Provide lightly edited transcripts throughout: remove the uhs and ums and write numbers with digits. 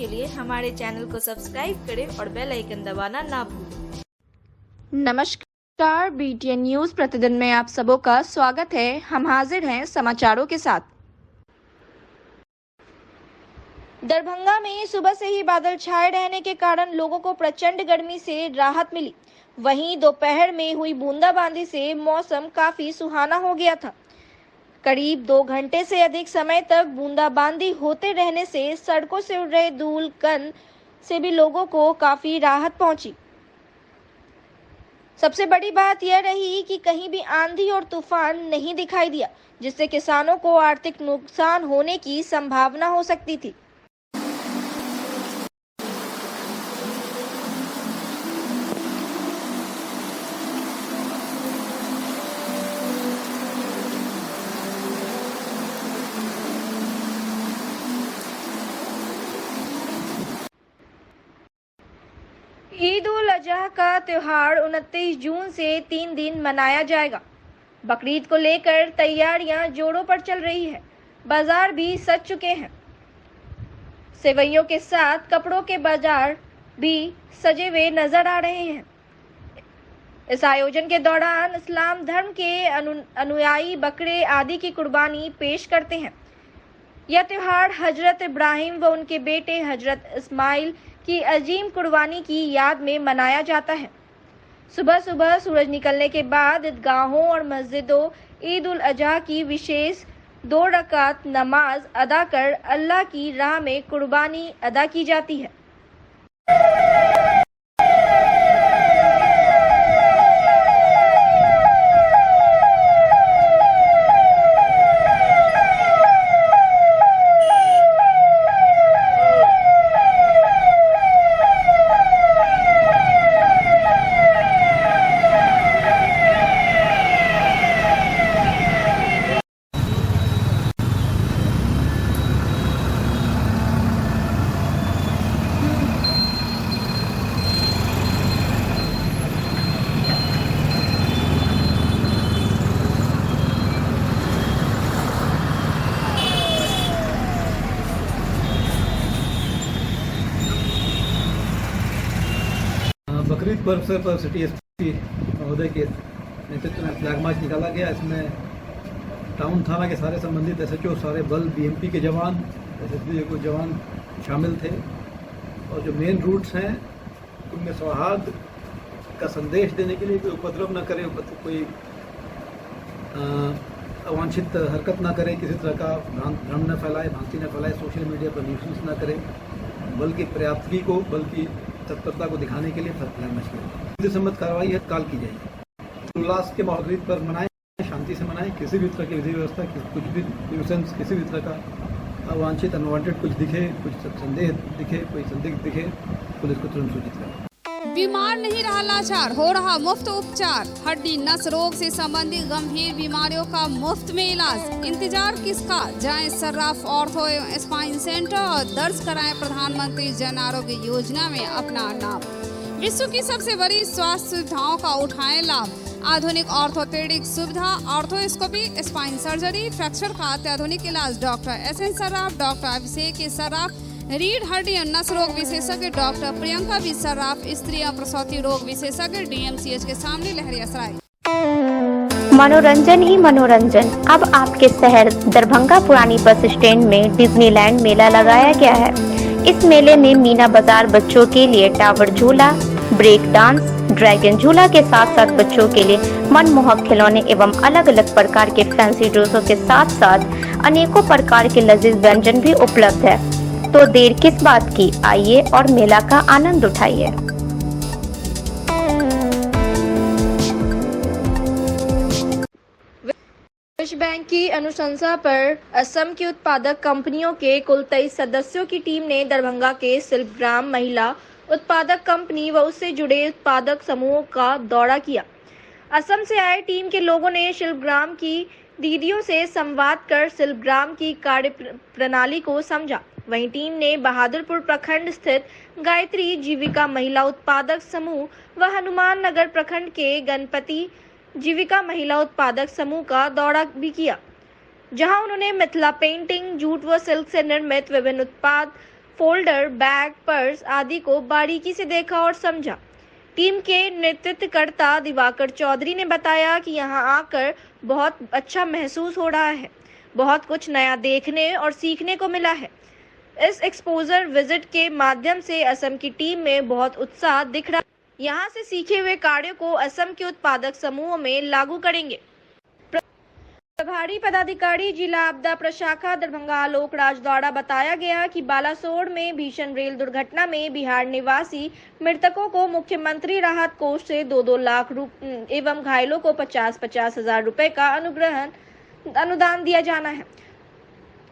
के लिए हमारे चैनल को सब्सक्राइब करें और बेल आइकन दबाना ना भूलें। नमस्कार, BTN न्यूज प्रतिदिन में आप सबों का स्वागत है। हम हाजिर हैं समाचारों के साथ। दरभंगा में सुबह से ही बादल छाए रहने के कारण लोगों को प्रचंड गर्मी से राहत मिली। वहीं दोपहर में हुई बूंदाबांदी से मौसम काफी सुहाना हो गया था। करीब 2 घंटे से अधिक समय तक बूंदाबांदी होते रहने से सड़कों से उड़ रहे धूल कण से भी लोगों को काफी राहत पहुंची। सबसे बड़ी बात यह रही कि कहीं भी आंधी और तूफान नहीं दिखाई दिया, जिससे किसानों को आर्थिक नुकसान होने की संभावना हो सकती थी। ईद उल अजहा का त्योहार 29 जून से 3 दिन मनाया जाएगा। बकरीद को लेकर तैयारियां जोरों पर चल रही है। बाजार भी सज चुके हैं। सेवइयों के साथ कपड़ों के बाजार भी सजे हुए नजर आ रहे हैं। इस आयोजन के दौरान इस्लाम धर्म के अनुयायी बकरे आदि की कुर्बानी पेश करते हैं। यह त्योहार हजरत इब्राहिम व उनके बेटे हजरत इस्माइल की अजीम कुर्बानी की याद में मनाया जाता है। सुबह सुबह सूरज निकलने के बाद ईदगाहों और मस्जिदों ईद उल अजहा की विशेष 2 रकात नमाज अदा कर अल्लाह की राह में कुर्बानी अदा की जाती है। बकरीद पर्व से पर सिटी एसपी महोदय के नेतृत्व में फ्लैग मार्च निकाला गया। इसमें टाउन थाना के सारे संबंधित SHO, सारे बल, BMP के जवान, SSB के जवान शामिल थे। और जो मेन रूट्स हैं उनमें सौहार्द का संदेश देने के लिए कोई उपद्रव न करे, कोई अवांछित हरकत न करे, किसी तरह का भ्रम न फैलाए, भ्रांति न फैलाए, सोशल मीडिया पर न्यूज़ न करे, बल्कि पर्याप्तगी को, बल्कि तत्परता को दिखाने के लिए फ्लैग मार्च किया। सम्मत कार्रवाई है काल की जाएगी। उल्लास के बकरीद पर मनाएं, शांति से मनाएं। किसी भी तरह की विधि व्यवस्था, कुछ भी न्यूसेंस, किसी भी तरह का अवांछित अनवांटेड कुछ दिखे, कुछ संदेह दिखे, कोई संदिग्ध दिखे, पुलिस को तुरंत सूचित करें। बीमार नहीं रहा लाचार, हो रहा मुफ्त उपचार। हड्डी नस रोग से संबंधित गंभीर बीमारियों का मुफ्त में इलाज। इंतजार किसका, जाएं सर्राफ ऑर्थो एवं स्पाइन सेंटर और दर्ज कराएं प्रधानमंत्री जन आरोग्य योजना में अपना नाम। विश्व की सबसे बड़ी स्वास्थ्य सुविधाओं का उठाएं लाभ। आधुनिक ऑर्थोपेडिक सुविधा, ऑर्थोस्कोपी, स्पाइन सर्जरी, फ्रैक्चर का अत्याधुनिक इलाज। डॉक्टर SN सर्राफ, डॉक्टर अभिषेक सर्राफ, रीढ़ हड्डी और नस रोग विशेषज्ञ डॉक्टर प्रियंका बी सर्राफ, स्त्री और प्रसूति रोग विशेषज्ञ DMCH के सामने लहरियासराय। मनोरंजन ही मनोरंजन। अब आपके शहर दरभंगा पुरानी बस स्टैंड में डिज्नीलैंड मेला लगाया गया है। इस मेले में मीना बाजार बच्चों के लिए टावर झूला, ब्रेक डांस, ड्रैगन झूला के साथ साथ बच्चों के लिए मनमोहक खिलौने एवं अलग अलग प्रकार के फैंसी ड्रेसों के साथ साथ अनेकों प्रकार के लजीज व्यंजन भी उपलब्ध है। तो देर किस बात की, आइए और मेला का आनंद उठाइए। विश्व बैंक की अनुशंसा पर असम की उत्पादक कंपनियों के कुल 23 सदस्यों की टीम ने दरभंगा के शिल्पग्राम महिला उत्पादक कंपनी व उससे जुड़े उत्पादक समूहों का दौरा किया। असम से आए टीम के लोगों ने शिल्पग्राम की दीदियों से संवाद कर शिल्पग्राम की कार्य प्रणाली को समझा। वहीं टीम ने बहादुरपुर प्रखंड स्थित गायत्री जीविका महिला उत्पादक समूह व हनुमान नगर प्रखंड के गणपति जीविका महिला उत्पादक समूह का दौरा भी किया, जहां उन्होंने मिथिला पेंटिंग, जूट व सिल्क से निर्मित विभिन्न उत्पाद फोल्डर, बैग, पर्स आदि को बारीकी से देखा और समझा। टीम के नेतृत्वकर्ता दिवाकर चौधरी ने बताया कि यहां आकर बहुत अच्छा महसूस हो रहा है, बहुत कुछ नया देखने और सीखने को मिला है। इस एक्सपोजर विजिट के माध्यम से असम की टीम में बहुत उत्साह दिख रहा है। यहां से सीखे हुए कार्यों को असम के उत्पादक समूहों में लागू करेंगे। प्रभारी पदाधिकारी जिला आपदा प्रशाखा दरभंगा आलोक राज द्वारा बताया गया कि बालासोर में भीषण रेल दुर्घटना में बिहार निवासी मृतकों को मुख्यमंत्री राहत कोष से 2-2 लाख एवं घायलों को 50-50 हजार रुपए का अनुदान दिया जाना है।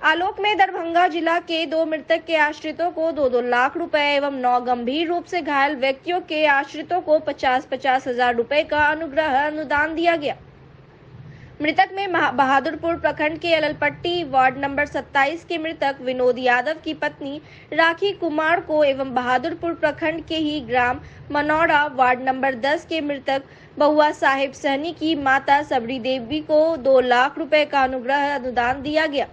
आलोक में दरभंगा जिला के 2 मृतक के आश्रितों को 2-2 लाख रुपए एवं 9 गंभीर रूप से घायल व्यक्तियों के आश्रितों को 50-50 हजार रुपए का अनुदान दिया गया। मृतक में बहादुरपुर प्रखंड के अललपट्टी वार्ड नंबर 27 के मृतक विनोद यादव की पत्नी राखी कुमार को एवं बहादुरपुर प्रखंड के ही ग्राम मनौरा वार्ड नंबर 10 के मृतक बहुआ साहिब सहनी की माता सबरी देवी को 2 लाख रुपए का अनुदान दिया गया।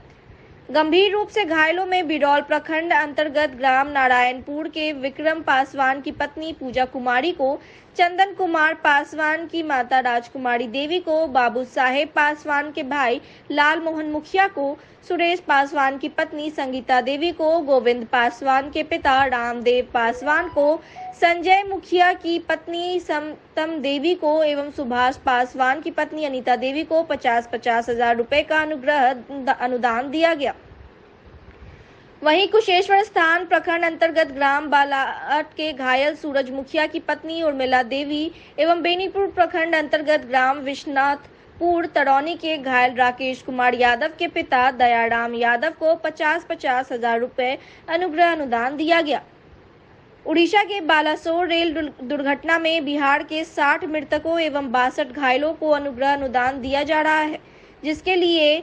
गंभीर रूप से घायलों में बिरौल प्रखंड अंतर्गत ग्राम नारायणपुर के विक्रम पासवान की पत्नी पूजा कुमारी को, चंदन कुमार पासवान की माता राजकुमारी देवी को, बाबू साहेब पासवान के भाई लाल मोहन मुखिया को, सुरेश पासवान की पत्नी संगीता देवी को, गोविंद पासवान के पिता रामदेव पासवान को, संजय मुखिया की पत्नी समतम देवी को एवं सुभाष पासवान की पत्नी अनीता देवी को 50-50 हजार रुपए का अनुदान दिया गया। वहीं कुशेश्वर स्थान प्रखंड अंतर्गत ग्राम बालाट के घायल सूरज मुखिया की पत्नी उर्मिला देवी एवं बेनीपुर प्रखंड अंतर्गत ग्राम विश्वनाथपुर तड़ौनी के घायल राकेश कुमार यादव के पिता दयाराम यादव को 50-50 हजार रुपए अनुदान दिया गया। उड़ीसा के बालासोर रेल दुर्घटना में बिहार के 60 मृतकों एवं 62 घायलों को अनुदान दिया जा रहा है, जिसके लिए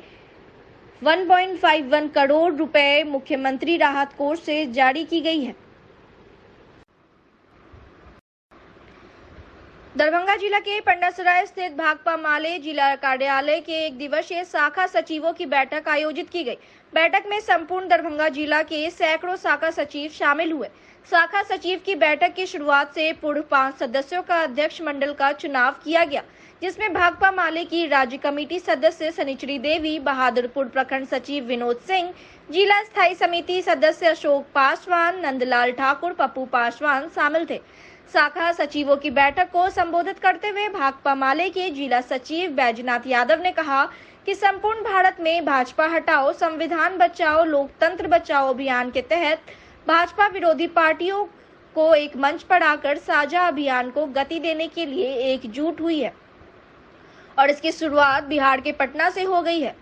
1.51 करोड़ रुपए मुख्यमंत्री राहत कोष से जारी की गई है। दरभंगा जिला के पंडासराय स्थित भाकपा माले जिला कार्यालय के 1 दिवसीय शाखा सचिवों की बैठक आयोजित की गई। बैठक में संपूर्ण दरभंगा जिला के सैकड़ों शाखा सचिव शामिल हुए। शाखा सचिव की बैठक की शुरुआत से पूर्व 5 सदस्यों का अध्यक्ष मंडल का चुनाव किया गया, जिसमें भाकपा माले की राज्य कमेटी सदस्य सनिचरी देवी, बहादुरपुर प्रखंड सचिव विनोद सिंह, जिला स्थायी समिति सदस्य अशोक पासवान, नंदलाल ठाकुर, पप्पू पासवान शामिल थे। शाखा सचिवों की बैठक को संबोधित करते हुए भाकपा माले के जिला सचिव बैजनाथ यादव ने कहा कि संपूर्ण भारत में भाजपा हटाओ, संविधान बचाओ, लोकतंत्र बचाओ अभियान के तहत भाजपा विरोधी पार्टियों को एक मंच पर आकर साझा अभियान को गति देने के लिए एकजुट हुई है और इसकी शुरुआत बिहार के पटना से हो गई है।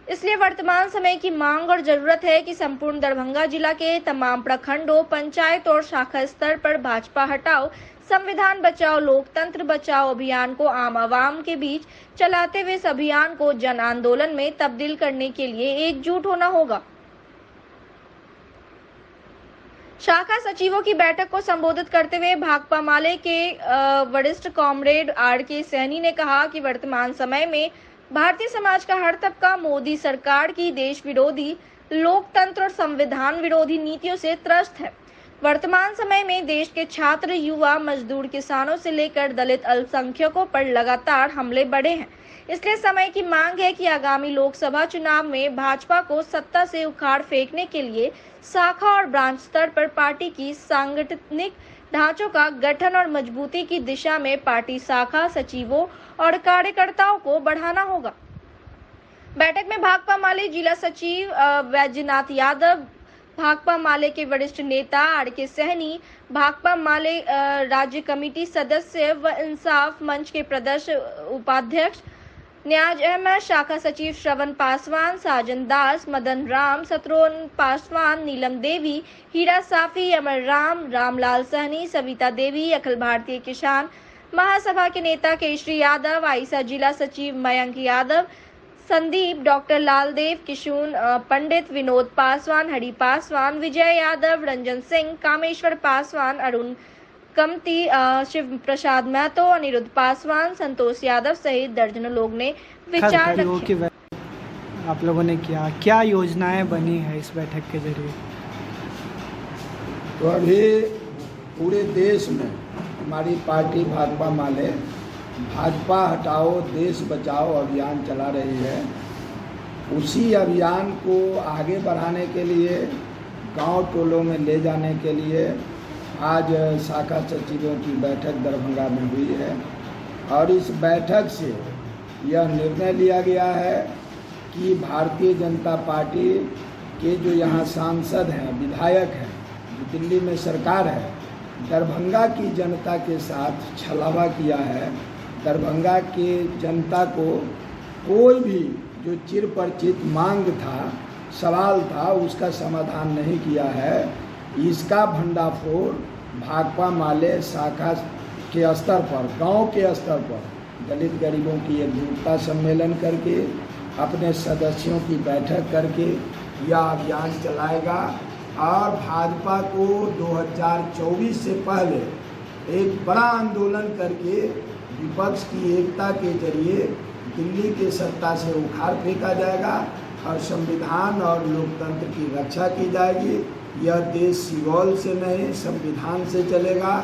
इसलिए वर्तमान समय की मांग और जरूरत है कि संपूर्ण दरभंगा जिला के तमाम प्रखंडों, पंचायत और शाखा स्तर पर भाजपा हटाओ, संविधान बचाओ, लोकतंत्र बचाओ अभियान को आम आवाम के बीच चलाते हुए इस अभियान को जन आंदोलन में तब्दील करने के लिए एकजुट होना होगा। शाखा सचिवों की बैठक को संबोधित करते हुए भाकपा माले के वरिष्ठ कॉमरेड आर.के. सहनी ने कहा कि वर्तमान समय में भारतीय समाज का हर तबका मोदी सरकार की देश विरोधी, लोकतंत्र और संविधान विरोधी नीतियों से त्रस्त है। वर्तमान समय में देश के छात्र, युवा, मजदूर, किसानों से लेकर दलित अल्पसंख्यकों पर लगातार हमले बढ़े हैं। इसलिए समय की मांग है कि आगामी लोकसभा चुनाव में भाजपा को सत्ता से उखाड़ फेंकने के लिए शाखा और ब्रांच स्तर पर पार्टी की सांगठनिक ढांचों का गठन और मजबूती की दिशा में पार्टी शाखा सचिवों और कार्यकर्ताओं को बढ़ाना होगा। बैठक में भाकपा माले जिला सचिव बैजनाथ यादव, भाकपा माले के वरिष्ठ नेता आर.के. सहनी, भाकपा माले राज्य कमेटी सदस्य व इंसाफ मंच के प्रदेश उपाध्यक्ष न्याज अहमद, शाखा सचिव श्रवण पासवान, साजन दास, मदन राम, सत्रोन पासवान, नीलम देवी, हीरा साफी, अमर राम, रामलाल सहनी, सविता देवी, अखिल भारतीय किसान महासभा के नेता केशरी यादव, आईसा जिला सचिव मयंक यादव, संदीप, डॉक्टर लालदेव, किशुन पंडित, विनोद पासवान, हरि पासवान, विजय यादव, रंजन सिंह, कामेश्वर पासवान, अरुण कमती, शिव प्रसाद महतो, अनिरुद्ध पासवान, संतोष यादव सहित दर्जनों लोग ने विचार रखे। आप लोगों ने क्या योजनाएं बनी है इस बैठक के जरिए? तो अभी पूरे देश में हमारी पार्टी भाकपा माले भाजपा हटाओ देश बचाओ अभियान चला रही है। उसी अभियान को आगे बढ़ाने के लिए गांव टोलों में ले जाने के लिए आज शाखा सचिवों की बैठक दरभंगा में हुई है और इस बैठक से यह निर्णय लिया गया है कि भारतीय जनता पार्टी के जो यहाँ सांसद हैं, विधायक हैं, जो दिल्ली में सरकार है, दरभंगा की जनता के साथ छलावा किया है। दरभंगा के जनता को कोई भी जो चिर परिचित मांग था, सवाल था, उसका समाधान नहीं किया है। इसका भंडाफोड़ भाकपा माले शाखा के स्तर पर, गांव के स्तर पर दलित गरीबों की एकजुटता सम्मेलन करके, अपने सदस्यों की बैठक करके यह अभियान चलाएगा और भाजपा को 2024 से पहले एक बड़ा आंदोलन करके विपक्ष की एकता के जरिए दिल्ली के सत्ता से उखाड़ फेंका जाएगा और संविधान और लोकतंत्र की रक्षा की जाएगी। यह देश सिगौल से नहीं, संविधान से चलेगा।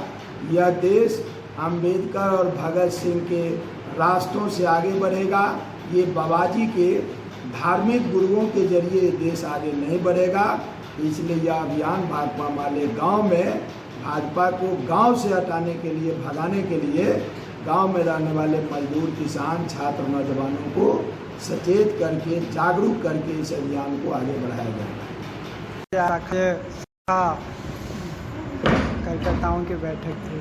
यह देश अंबेडकर और भगत सिंह के रास्तों से आगे बढ़ेगा। ये बाबाजी के धार्मिक गुरुओं के जरिए देश आगे नहीं बढ़ेगा। इसलिए यह अभियान भाकपा माले गांव में भाजपा को गांव से हटाने के लिए, भगाने के लिए गांव में रहने वाले मजदूर, किसान, छात्र, नौजवानों को सचेत करके, जागरूक करके इस अभियान को आगे बढ़ाया जाएगा। कार्यकर्ताओं की बैठक थी।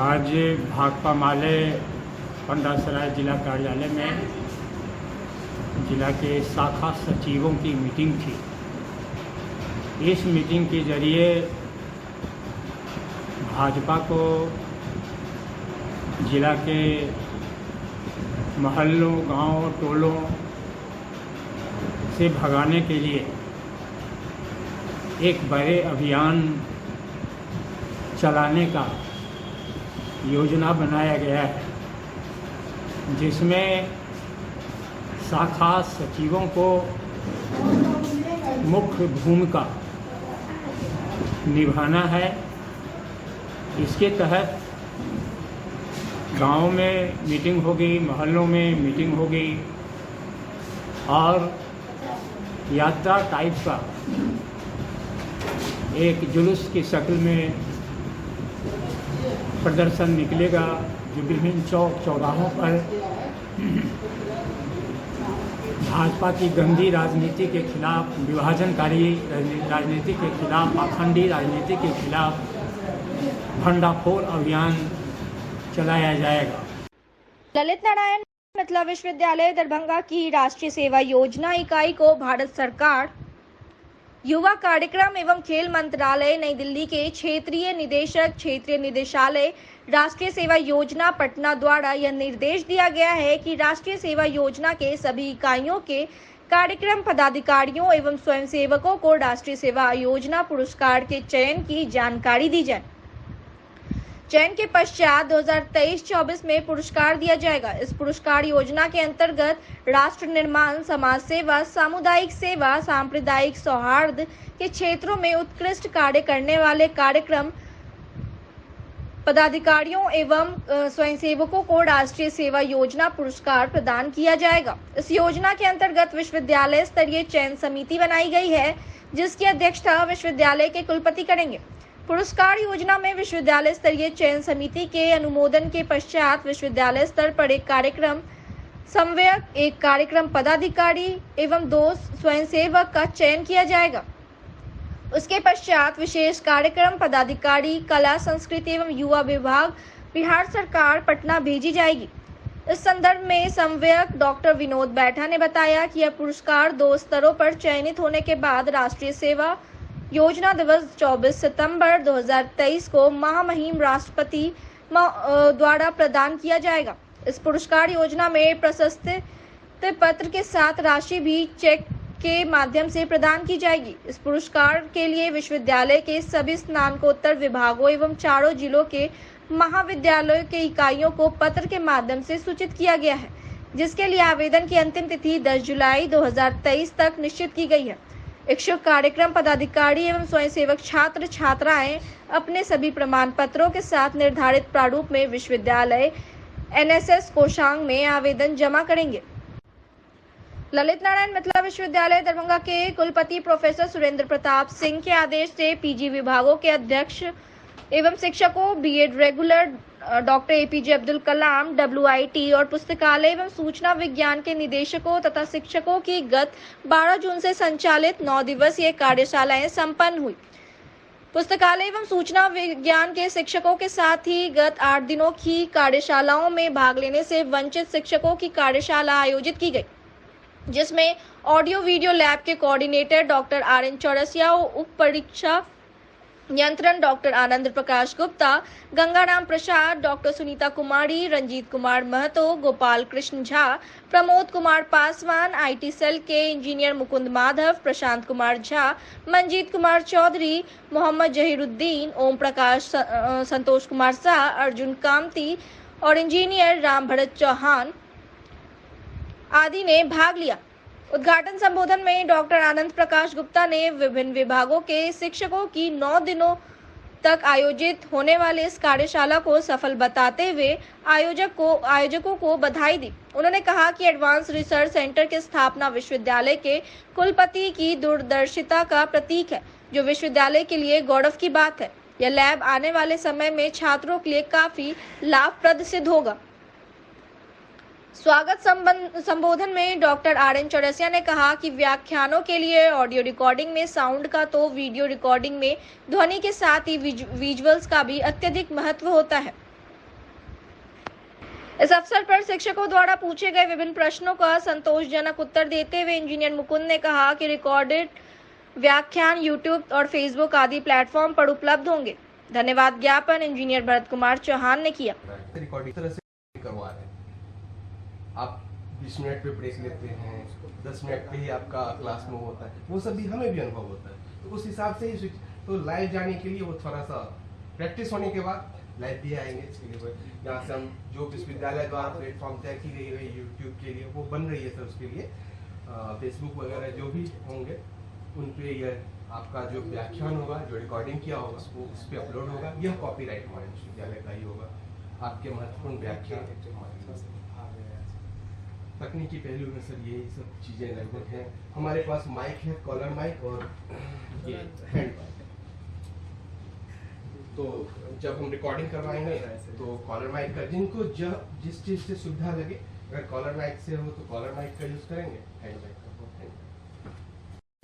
आज भाकपा माले पंडासराय जिला कार्यालय में जिला के शाखा सचिवों की मीटिंग थी। इस मीटिंग के जरिए भाजपा को जिला के महल्लों, गांव, टोलों से भगाने के लिए एक बड़े अभियान चलाने का योजना बनाया गया है, जिसमें शाखा सचिवों को मुख्य भूमिका निभाना है। इसके तहत गांव में मीटिंग होगी, मोहल्लों में मीटिंग होगी और यात्रा टाइप का एक जुलूस की शक्ल में प्रदर्शन निकलेगा, जो विभिन्न चौक चौराहों पर भाजपा की गंदी राजनीति के खिलाफ, विभाजनकारी राजनीति के खिलाफ, पाखंडी राजनीति के खिलाफ भंडाफोड़ अभियान चलाया जाएगा। ललित नारायण मिथिला विश्वविद्यालय दरभंगा की राष्ट्रीय सेवा योजना इकाई को भारत सरकार युवा कार्यक्रम एवं खेल मंत्रालय नई दिल्ली के क्षेत्रीय निदेशक, क्षेत्रीय निदेशालय राष्ट्रीय सेवा योजना पटना द्वारा यह निर्देश दिया गया है कि राष्ट्रीय सेवा योजना के सभी इकाइयों के कार्यक्रम पदाधिकारियों एवं स्वयंसेवकों को राष्ट्रीय सेवा योजना पुरस्कार के चयन की जानकारी दी जाए। चयन के पश्चात 2023-24 में पुरस्कार दिया जाएगा। इस पुरस्कार योजना के अंतर्गत राष्ट्र निर्माण, समाज सेवा, सामुदायिक सेवा, सांप्रदायिक सौहार्द के क्षेत्रों में उत्कृष्ट कार्य करने वाले कार्यक्रम पदाधिकारियों एवं स्वयंसेवकों को राष्ट्रीय सेवा योजना पुरस्कार प्रदान किया जाएगा। इस योजना के अंतर्गत विश्वविद्यालय स्तरीय चयन समिति बनाई गई है, जिसकी अध्यक्षता विश्वविद्यालय के कुलपति करेंगे। पुरस्कार योजना में विश्वविद्यालय स्तरीय चयन समिति के अनुमोदन के पश्चात विश्वविद्यालय स्तर पर एक कार्यक्रम समन्वयक, एक कार्यक्रम पदाधिकारी एवं 2 स्वयंसेवक का चयन किया जाएगा। उसके पश्चात विशेष कार्यक्रम पदाधिकारी कला, संस्कृति एवं युवा विभाग बिहार सरकार पटना भेजी जाएगी। इस संदर्भ में समन्वयक डॉक्टर विनोद बैठा ने बताया कि यह पुरस्कार 2 स्तरों पर चयनित होने के बाद राष्ट्रीय सेवा योजना दिवस 24 सितंबर 2023 को महामहिम राष्ट्रपति द्वारा प्रदान किया जाएगा। इस पुरस्कार योजना में प्रशस्ति पत्र के साथ राशि भी चेक के माध्यम से प्रदान की जाएगी। इस पुरस्कार के लिए विश्वविद्यालय के सभी स्नातकोत्तर विभागों एवं 4 जिलों के महाविद्यालयों के इकाइयों को पत्र के माध्यम से सूचित किया गया है, जिसके लिए आवेदन की अंतिम तिथि 10 जुलाई 2023 तक निश्चित की गई है। इच्छुक कार्यक्रम पदाधिकारी एवं स्वयंसेवक छात्र छात्राएं अपने सभी प्रमाण पत्रों के साथ निर्धारित प्रारूप में विश्वविद्यालय एनएसएस कोषांग में आवेदन जमा करेंगे। ललित नारायण मिथिला विश्वविद्यालय दरभंगा के कुलपति प्रोफेसर सुरेंद्र प्रताप सिंह के आदेश से पीजी विभागों के अध्यक्ष एवं शिक्षकों, BEd regular doctor APJ Abdul Kalam, WIT और पुस्तकालय एवं सूचना विज्ञान के निदेशकों तथा शिक्षकों की गत 12 जून से संचालित 9 दिवसीय कार्यशालाएं संपन्न हुई। पुस्तकालय एवं सूचना विज्ञान के शिक्षकों के साथ ही गत 8 दिनों की कार्यशालाओं में भाग लेने से वंचित शिक्षकों की कार्यशाला आयोजित की गई, जिसमें ऑडियो वीडियो लैब के कोऑर्डिनेटर डॉक्टर आर.एन. चौरसिया, उप परीक्षा नियंत्रण doctor Anand Prakash Gupta, Gangaram Prasad, doctor Sunita Kumari, Ranjit Kumar Mahto, Gopal Krishna Jha, Pramod Kumar Paswan, IT cell के इंजीनियर मुकुंद माधव, प्रशांत कुमार झा, मंजीत कुमार चौधरी, मोहम्मद जहीरुद्दीन, ओम प्रकाश, संतोष कुमार शाह, अर्जुन कामती और इंजीनियर राम भरत चौहान आदि ने भाग लिया। उद्घाटन संबोधन में डॉक्टर आनंद प्रकाश गुप्ता ने विभिन्न विभागों के शिक्षकों की 9 दिनों तक आयोजित होने वाले इस कार्यशाला को सफल बताते हुए आयोजकों को बधाई दी। उन्होंने कहा कि एडवांस रिसर्च सेंटर की स्थापना विश्वविद्यालय के कुलपति की दूरदर्शिता का प्रतीक है, जो विश्वविद्यालय के लिए गौरव की बात है। यह लैब आने वाले समय में छात्रों के लिए काफी लाभप्रद सिद्ध होगा। स्वागत संबोधन में डॉक्टर आर.एन. चौरसिया ने कहा कि व्याख्यानों के लिए ऑडियो रिकॉर्डिंग में साउंड का तो वीडियो रिकॉर्डिंग में ध्वनि के साथ ही विजुअल्स का भी अत्यधिक महत्व होता है। इस अवसर पर शिक्षकों द्वारा पूछे गए विभिन्न प्रश्नों का संतोषजनक उत्तर देते हुए इंजीनियर मुकुंद ने कहा कि रिकॉर्डेड व्याख्यान यूट्यूब और फेसबुक आदि प्लेटफॉर्म पर उपलब्ध होंगे। धन्यवाद ज्ञापन इंजीनियर भरत कुमार चौहान ने किया। आप 20 मिनट पे ब्रेक लेते हैं, 10 मिनट पे ही आपका क्लास में होता है, वो सब भी हमें भी अनुभव होता है। तो उस हिसाब से ही तो लाइव जाने के लिए वो थोड़ा सा प्रैक्टिस होने के बाद लाइव भी आएंगे। यहाँ से हम जो विश्वविद्यालय द्वारा प्लेटफॉर्म तय की गई है यूट्यूब के लिए, वो बन रही है सर, उसके लिए फेसबुक वगैरह जो भी होंगे उन पे यह आपका जो व्याख्यान होगा, जो रिकॉर्डिंग किया होगा, वो उस पर अपलोड होगा। यह कॉपीराइट हमारे विश्वविद्यालय का ही होगा। आपके महत्वपूर्ण व्याख्यान तकनीकी पहलू में सर यही सब चीज़ें लगभग हैं। हमारे पास माइक है, कॉलर माइक और ये हैंड माइक। तो जब हम रिकॉर्डिंग करवाएंगे तो कॉलर माइक का जिनको जिस चीज़ से सुविधा लगे, अगर कॉलर माइक से हो तो कॉलर माइक का यूज करेंगे, हैंड माइक का।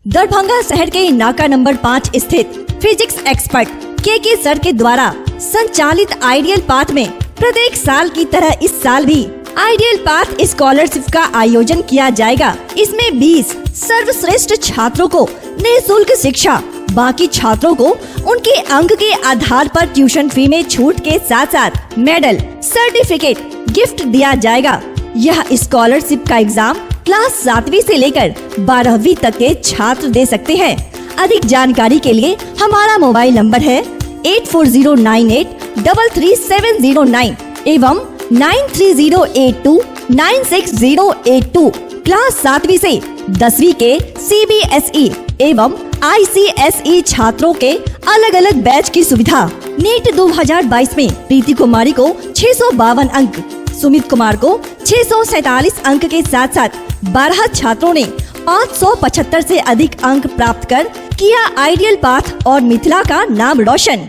दरभंगा शहर के नाका नंबर 5 स्थित फिजिक्स एक्सपर्ट के सर के द्वारा संचालित आइडियल पाथ में प्रत्येक साल की तरह इस साल भी आइडियल पाथ स्कॉलरशिप का आयोजन किया जाएगा। इसमें 20 सर्वश्रेष्ठ छात्रों को निःशुल्क शिक्षा, बाकी छात्रों को उनके अंक के आधार पर ट्यूशन फी में छूट के साथ साथ मेडल, सर्टिफिकेट गिफ्ट दिया जाएगा। यह स्कॉलरशिप का एग्जाम क्लास 7वीं से लेकर 12वीं तक के छात्र दे सकते हैं। अधिक जानकारी के लिए हमारा मोबाइल नंबर है 8409833709 एवं 9308296082। क्लास 7वीं से 10वीं के CBSE एवं ICSE छात्रों के अलग अलग बैच की सुविधा। नीट 2022 में प्रीति कुमारी को 652 अंक, सुमित कुमार को 647 अंक के साथ साथ 12 छात्रों ने 575 से अधिक अंक प्राप्त कर किया आइडियल पाथ और मिथिला का नाम रोशन।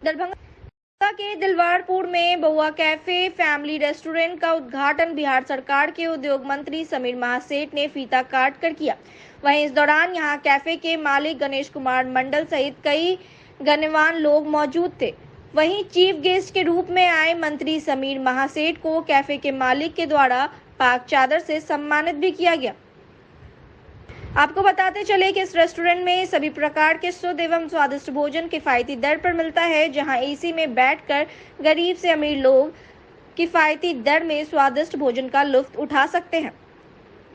दरभंगा के दिलवारपुर में बउआ कैफे फैमिली रेस्टोरेंट का उद्घाटन बिहार सरकार के उद्योग मंत्री समीर महासेठ ने फीता काट कर किया। वहीं इस दौरान यहां कैफे के मालिक गणेश कुमार मंडल सहित कई गण्यमान्य लोग मौजूद थे। वहीं चीफ गेस्ट के रूप में आए मंत्री समीर महासेठ को कैफे के मालिक के द्वारा पाक चादर से सम्मानित भी किया गया। आपको बताते चले कि इस रेस्टोरेंट में सभी प्रकार के शुद्ध एवं स्वादिष्ट भोजन किफायती दर पर मिलता है, जहां एसी में बैठकर गरीब से अमीर लोग किफायती दर में स्वादिष्ट भोजन का लुत्फ उठा सकते हैं।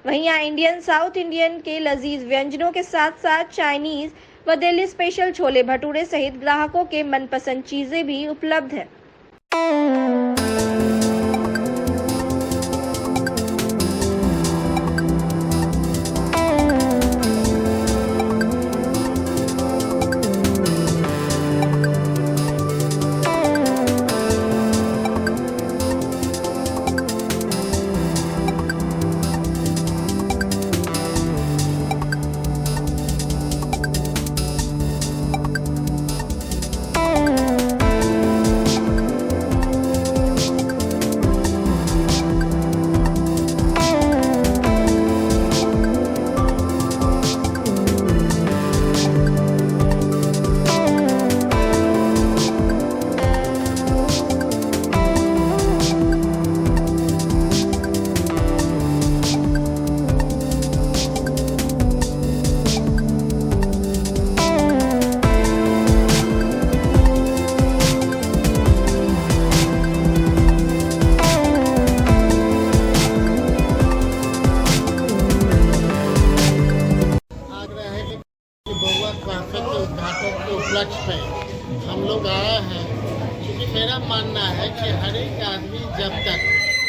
वहीं यहाँ इंडियन, साउथ इंडियन के लजीज व्यंजनों के साथ साथ चाइनीज व दिल्ली स्पेशल छोले भटूरे सहित ग्राहकों के मनपसंद चीजें भी उपलब्ध है। जब तक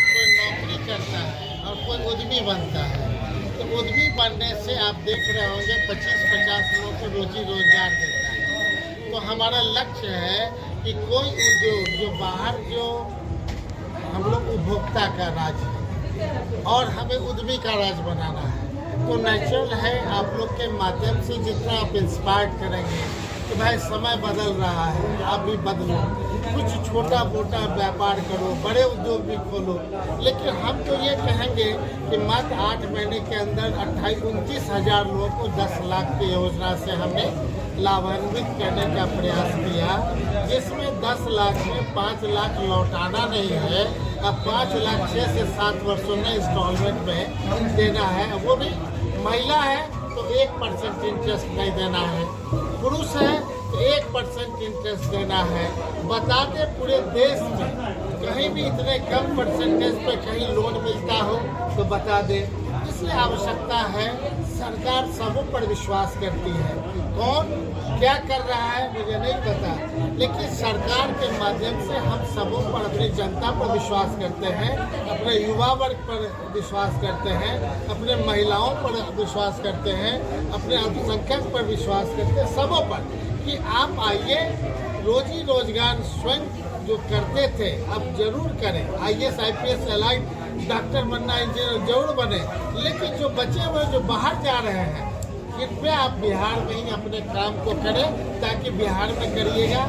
कोई नौकरी करता है और कोई उद्यमी बनता है, तो उद्यमी बनने से आप देख रहे होंगे 25-50 लोगों को रोजी रोजगार देता है। तो हमारा लक्ष्य है कि कोई उद्योग जो बाहर, जो हम लोग उपभोक्ता का राज्य है और हमें उद्यमी का राज्य बनाना है, तो नेचुरल है आप लोग के माध्यम से जितना आप इंस्पायर करेंगे कि भाई समय बदल रहा है, आप भी बदलो, कुछ छोटा मोटा व्यापार करो, बड़े उद्योग भी खोलो। लेकिन हम तो ये कहेंगे कि मात्र 8 महीने के अंदर 29 हज़ार लोगों को 10 लाख की योजना से हमने लाभान्वित करने का प्रयास किया, जिसमें 10 लाख में 5 लाख लौटाना नहीं है, अब 5 लाख 6 से 7 वर्षों में इंस्टॉलमेंट में देना है। वो भी महिला है तो 1% इंटरेस्ट नहीं देना है, पुरुष है तो 1% इंटरेस्ट देना है। बता दें पूरे देश में कहीं भी इतने कम परसेंटेज पे कहीं लोन मिलता हो तो बता दें। इसलिए आवश्यकता है, सरकार सबों पर विश्वास करती है, कौन क्या कर रहा है मुझे नहीं पता, लेकिन सरकार के माध्यम से हम सबों पर, अपनी जनता पर विश्वास करते हैं, अपने युवा वर्ग पर विश्वास करते हैं, अपने महिलाओं पर विश्वास करते हैं, अपने अल्पसंख्यक पर विश्वास करते हैं, सबों पर कि आप आइए, रोजी रोजगार स्वयं जो करते थे अब जरूर करें। IAS IPS एलाइड डॉक्टर बनना, इंजीनियर जरूर बने, लेकिन जो बचे हुए जो बाहर जा रहे हैं, कृपया आप बिहार में ही अपने काम को करें, ताकि बिहार में करिएगा।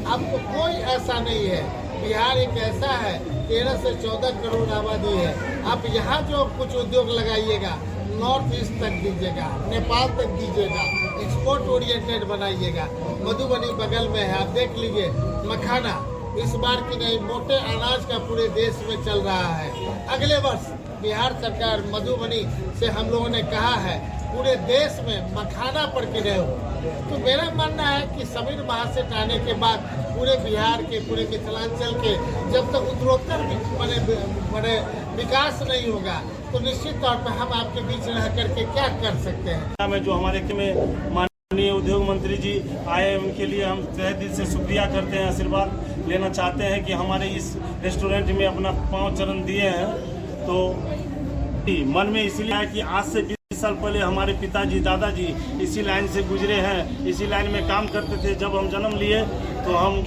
आपको कोई ऐसा नहीं है, बिहार एक ऐसा है 13 से 14 करोड़ आबादी है, आप यहाँ जो कुछ उद्योग लगाइएगा नॉर्थ ईस्ट तक दीजिएगा, नेपाल तक दीजिएगा, एक्सपोर्ट ओरिएंटेड बनाइएगा। मधुबनी बगल में है, आप देख लीजिए, मखाना इस बार की नहीं, मोटे अनाज का पूरे देश में चल रहा है। अगले वर्ष बिहार सरकार मधुबनी से हम लोगों ने कहा है पूरे देश में मखाना पर गिरे हो। तो मेरा मानना है कि समीर महासेठ आने के बाद पूरे बिहार के, पूरे मिथिलांचल के जब तक उत्तरोत्तर बड़े विकास नहीं होगा, तो निश्चित तौर पर हम आपके बीच रह करके क्या कर सकते हैं। जो हमारे में माननीय उद्योग मंत्री जी आए, उनके लिए हम तहे दिल से शुक्रिया करते हैं, आशीर्वाद लेना चाहते हैं कि हमारे इस रेस्टोरेंट में अपना 5 चरण दिए हैं। तो मन में इसलिए है कि आज से 20 साल पहले हमारे पिताजी, दादाजी इसी लाइन से गुजरे हैं, इसी लाइन में काम करते थे। जब हम जन्म लिए तो हम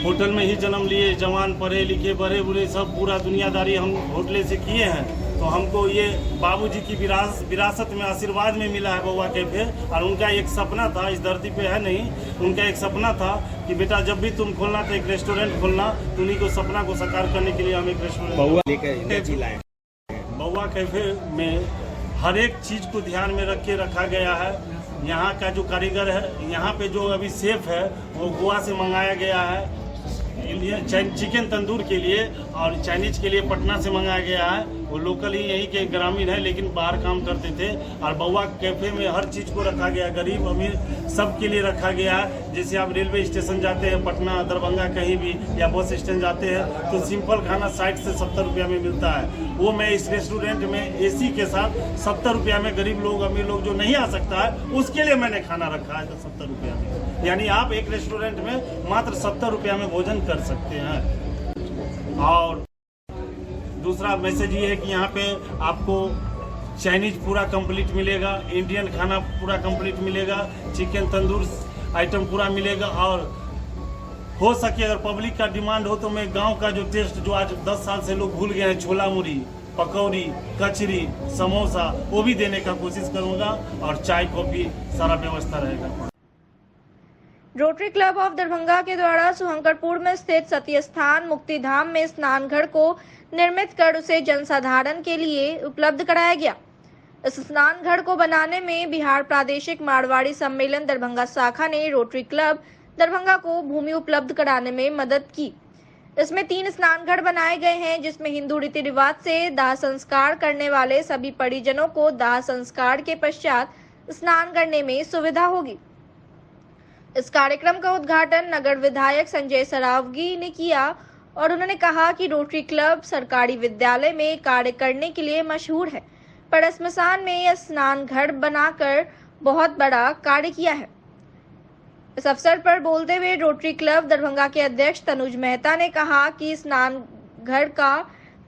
होटल में ही जन्म लिए, जवान पढ़े लिखे बड़े बुरे सब पूरा दुनियादारी हम होटल से किए हैं। तो हमको ये बाबूजी की विरासत में आशीर्वाद में मिला है बउआ कैफे। और उनका एक सपना था, इस धरती पे है नहीं, उनका एक सपना था कि बेटा जब भी तुम खोलना तो एक रेस्टोरेंट खोलना। उन्हीं को सपना को साकार करने के लिए हम एक रेस्टोरेंट बउआ कैफे में हर एक चीज़ को ध्यान में रख के रखा गया है। यहाँ का जो कारीगर है, यहाँ पे जो अभी शेफ है वो गोवा से मंगाया गया है, चिकन तंदूर के लिए, और चाइनीज के लिए पटना से मंगाया गया है। वो लोकल ही यहीं के ग्रामीण है, लेकिन बाहर काम करते थे। और बउआ कैफे में हर चीज़ को रखा गया, गरीब अमीर सब के लिए रखा गया है। जैसे आप रेलवे स्टेशन जाते हैं, पटना दरभंगा कहीं भी, या बस स्टैंड जाते हैं, तो सिंपल खाना 60 से 70 रुपया में मिलता है। वो मैं इस रेस्टोरेंट में AC के साथ 70 रुपया में गरीब लोग, अमीर लोग जो नहीं आ सकता है, उसके लिए मैंने खाना रखा है 70 रुपया में। यानी आप एक रेस्टोरेंट में मात्र 70 रुपया में भोजन कर सकते हैं। और दूसरा मैसेज ये है कि यहाँ पे आपको चाइनीज पूरा कंप्लीट मिलेगा, इंडियन खाना पूरा कंप्लीट मिलेगा, चिकन तंदूर आइटम पूरा मिलेगा। और हो सके अगर पब्लिक का डिमांड हो तो मैं गांव का जो टेस्ट जो आज 10 साल से लोग भूल गए हैं, छोला मुड़ी, पकौड़ी, कचरी, समोसा, वो भी देने का कोशिश करूँगा। और चाय कॉफ़ी सारा व्यवस्था रहेगा। रोटरी क्लब ऑफ दरभंगा के द्वारा सुहंकरपुर में स्थित सती स्थान मुक्तिधाम में स्नान घाट को निर्मित कर उसे जनसाधारण के लिए उपलब्ध कराया गया। इस स्नान घाट को बनाने में बिहार प्रादेशिक मारवाड़ी सम्मेलन दरभंगा शाखा ने रोटरी क्लब दरभंगा को भूमि उपलब्ध कराने में मदद की। इसमें 3 स्नान घाट बनाए गए हैं, जिसमें हिंदू रीति रिवाज से दाह संस्कार करने वाले सभी परिजनों को दाह संस्कार के पश्चात स्नान करने में सुविधा होगी। इस कार्यक्रम का उद्घाटन नगर विधायक संजय सरावगी ने किया और उन्होंने कहा कि रोटरी क्लब सरकारी विद्यालय में कार्य करने के लिए मशहूर है, पर स्मशान में यह स्नान घाट बनाकर बहुत बड़ा कार्य किया है। इस अवसर पर बोलते हुए रोटरी क्लब दरभंगा के अध्यक्ष तनुज मेहता ने कहा कि स्नान घर का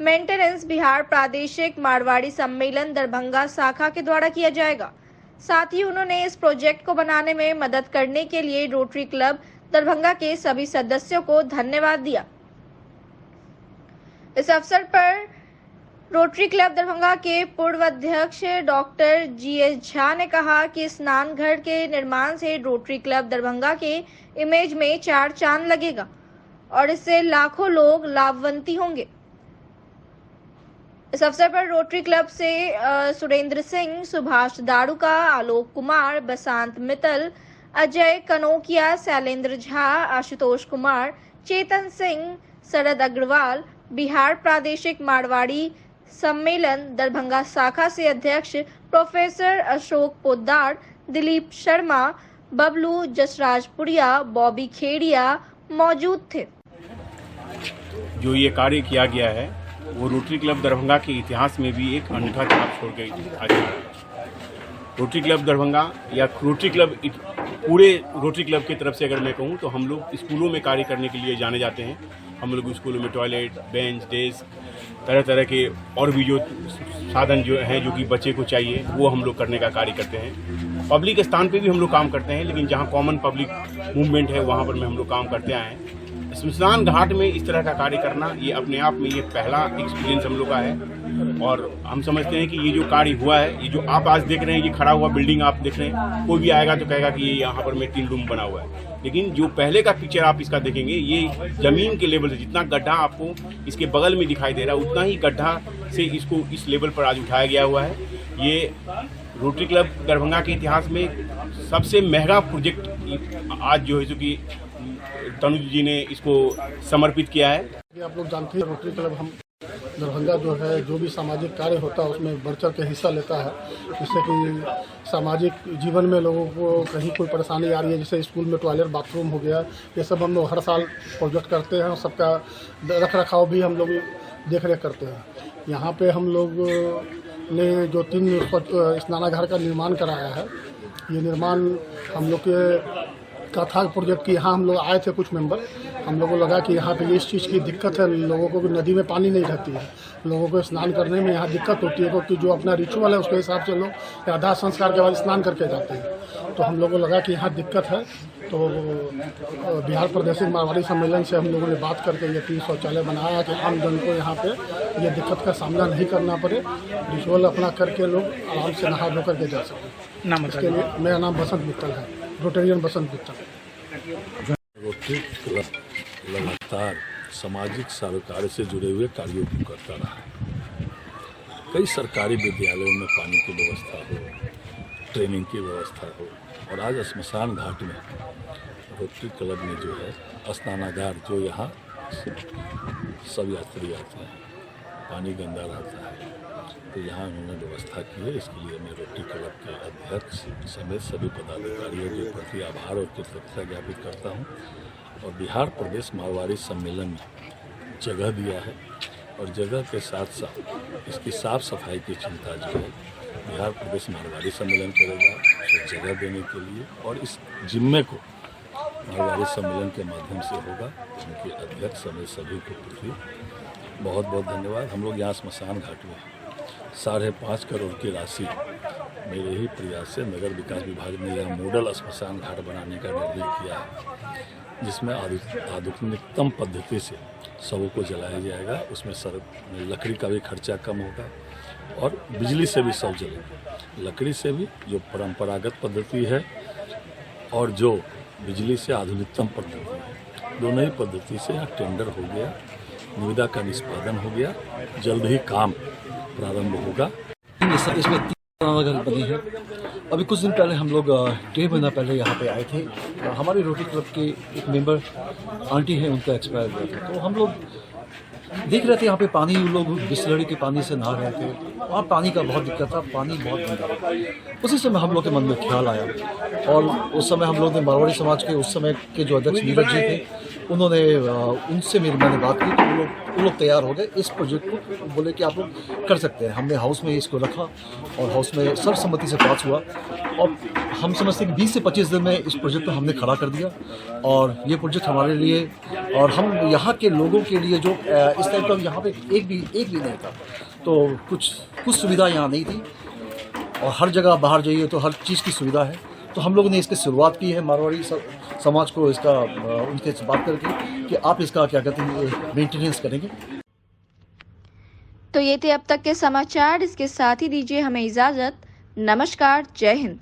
मेंटेनेंस बिहार प्रादेशिक मारवाड़ी सम्मेलन दरभंगा शाखा के द्वारा किया जाएगा। साथ ही उन्होंने इस प्रोजेक्ट को बनाने में मदद करने के लिए रोटरी क्लब दरभंगा के सभी सदस्यों को धन्यवाद दिया। इस अवसर पर रोटरी क्लब दरभंगा के पूर्व अध्यक्ष डॉक्टर GS झा ने कहा कि स्नान घर के निर्माण से रोटरी क्लब दरभंगा के इमेज में 4 चांद लगेगा और इससे लाखों लोग लाभान्वित होंगे। इस अवसर पर रोटरी क्लब से सुरेंद्र सिंह, सुभाष दारुका, आलोक कुमार, बसंत मित्तल, अजय कनोकिया, शैलेंद्र झा, आशुतोष कुमार, चेतन सिंह, शरद अग्रवाल, बिहार प्रादेशिक मारवाड़ी सम्मेलन दरभंगा शाखा से अध्यक्ष प्रोफेसर अशोक पोद्दार, दिलीप शर्मा, बबलू जसराजपुरिया, बॉबी खेड़िया मौजूद थे। जो ये कार्य किया गया है वो रोटरी क्लब दरभंगा के इतिहास में भी एक अनूठा छाप छोड़ गई आगे है। रोटरी क्लब दरभंगा या रोटरी क्लब पूरे रोटरी क्लब की तरफ से अगर मैं कहूँ तो हम लोग स्कूलों में कार्य करने के लिए जाने जाते हैं। हम लोग स्कूलों में टॉयलेट, बेंच, डेस्क, तरह तरह के और भी जो साधन जो हैं जो कि बच्चे को चाहिए वो हम लोग करने का कार्य करते हैं। पब्लिक स्थान पे भी हम लोग काम करते हैं, लेकिन जहाँ कॉमन पब्लिक मूवमेंट है वहाँ पर में हम लोग काम करते आए हैं। स्मशान घाट में इस तरह का कार्य करना ये अपने आप में ये पहला एक्सपीरियंस हम लोग का है और हम समझते हैं कि ये जो कार्य हुआ है, ये जो आप आज देख रहे हैं, ये खड़ा हुआ बिल्डिंग आप देख रहे हैं, कोई भी आएगा तो कहेगा कि ये यहाँ पर में 3 रूम बना हुआ है। लेकिन जो पहले का पिक्चर आप इसका देखेंगे, ये जमीन के लेवल से जितना गड्ढा आपको इसके बगल में दिखाई दे रहा है उतना ही गड्ढा से इसको इस लेवल पर आज उठाया गया हुआ है। ये रोटरी क्लब दरभंगा के इतिहास में सबसे महंगा प्रोजेक्ट आज जो है जो कि तनुज जी ने इसको समर्पित किया है। आप लोग जानते हैं रोटरी क्लब हम दरभंगा जो है जो भी सामाजिक कार्य होता है उसमें बढ़ चढ़ के हिस्सा लेता है, जिससे कि सामाजिक जीवन में लोगों को कहीं कोई परेशानी आ रही है, जैसे स्कूल में टॉयलेट, बाथरूम हो गया, ये सब हम लोग हर साल प्रोजेक्ट करते हैं और सबका रख रखाव भी हम लोग देख रेख करते हैं। यहाँ पे हम लोग ने जो 3 स्नानागार का निर्माण कराया है, ये निर्माण हम लोग के का था प्रोजेक्ट की। यहाँ हम लोग आए थे कुछ मेंबर, हम लोगों को लगा कि यहाँ पे इस चीज़ की दिक्कत है, लोगों को नदी में पानी नहीं रहती है, लोगों को स्नान करने में यहाँ दिक्कत होती है, क्योंकि जो अपना रिचुअल है उसके हिसाब से लोग आधा संस्कार के बाद स्नान करके जाते हैं। तो हम लोगों को लगा कि यहाँ दिक्कत है, तो बिहार प्रादेशिक मारवाड़ी सम्मेलन से हम लोगों ने बात करके ये 3 शौचालय बनाया कि आम जन को यहाँ पे ये दिक्कत का सामना नहीं करना पड़े, रिचुअल अपना करके लोग आराम से नहा धो करके जा सकें। इसके लिए मेरा नाम बसंत मित्तल है, रोटेरियन बसंत मित्तल। रोटरी क्लब लगातार सामाजिक सरोकार से जुड़े हुए कार्यों को करता रहा। कई सरकारी विद्यालयों में पानी की व्यवस्था हो, ट्रेनिंग की व्यवस्था हो, और आज श्मशान घाट में रोटरी क्लब में जो है स्नानागार, जो यहाँ सब यात्री आते हैं, पानी गंदा रहता है, तो यहाँ उन्होंने व्यवस्था की है। इसके लिए मैं रोटरी क्लब के अध्यक्ष समेत सभी पदाधिकारियों के प्रति आभार और कृतज्ञता ज्ञापित करता हूँ। और बिहार प्रदेश मारवाड़ी सम्मेलन में जगह दिया है और जगह के साथ साथ इसकी साफ सफाई की चिंता जो है बिहार प्रदेश मारवाड़ी सम्मेलन करेगा, उसे जगह देने के लिए, और इस जिम्मे को मारवाड़ी सम्मेलन के माध्यम से होगा। उनके अध्यक्ष समेत सभी को प्रति बहुत बहुत धन्यवाद। हम लोग यहाँ श्मशान घाट में 5.5 करोड़ की राशि मेरे ही प्रयास से नगर विकास विभाग ने यहाँ मॉडल श्मशान घाट बनाने का निर्णय किया है, जिसमें आधुनिकतम पद्धति से शवों को जलाया जाएगा। उसमें लकड़ी का भी खर्चा कम होगा और बिजली से भी शव जलेंगे। लकड़ी से भी जो परंपरागत पद्धति है और जो बिजली से आधुनिकतम पद्धति है, दोनों ही पद्धति से यहाँ टेंडर हो गया, निविदा का निष्पादन हो गया, जल्द ही काम प्रारंभ होगा। इसमें 3 घर बनी है। अभी कुछ दिन पहले हम लोग 1.5 महीना पहले यहाँ पे आए थे। हमारे रोटरी क्लब के एक मेंबर आंटी है, उनका एक्सपायर हुआ था, तो हम लोग देख रहे थे यहाँ पे पानी, लोग बिस्लरी के पानी से नहा रहे थे, वहाँ पानी का बहुत दिक्कत था, पानी बहुत गंदा। उसी समय हम लोग के मन में ख्याल आया और उस समय हम लोग ने मारवाड़ी समाज के उस समय के जो अध्यक्ष नीरज जी थे, उन्होंने उनसे मैंने बात की, तो वो लोग तैयार हो गए इस प्रोजेक्ट को, बोले कि आप लोग कर सकते हैं। हमने हाउस में इसको रखा और हाउस में सर्वसम्मति से पास हुआ और हम समझते हैं कि 20 से 25 दिन में इस प्रोजेक्ट को हमने खड़ा कर दिया। और ये प्रोजेक्ट हमारे लिए और हम यहाँ के लोगों के लिए जो इस टाइम पर यहाँ पे एक भी नहीं था। तो कुछ सुविधा यहाँ नहीं थी और हर जगह बाहर जाइए तो हर चीज़ की सुविधा है। तो हम लोगों ने इसकी शुरुआत की है मारवाड़ी समाज को इसका उनके से बात करके कि आप इसका क्या कहते हैं मेंटेनेंस करेंगे। तो ये थे अब तक के समाचार। इसके साथ ही दीजिए हमें इजाजत। नमस्कार, जय हिंद।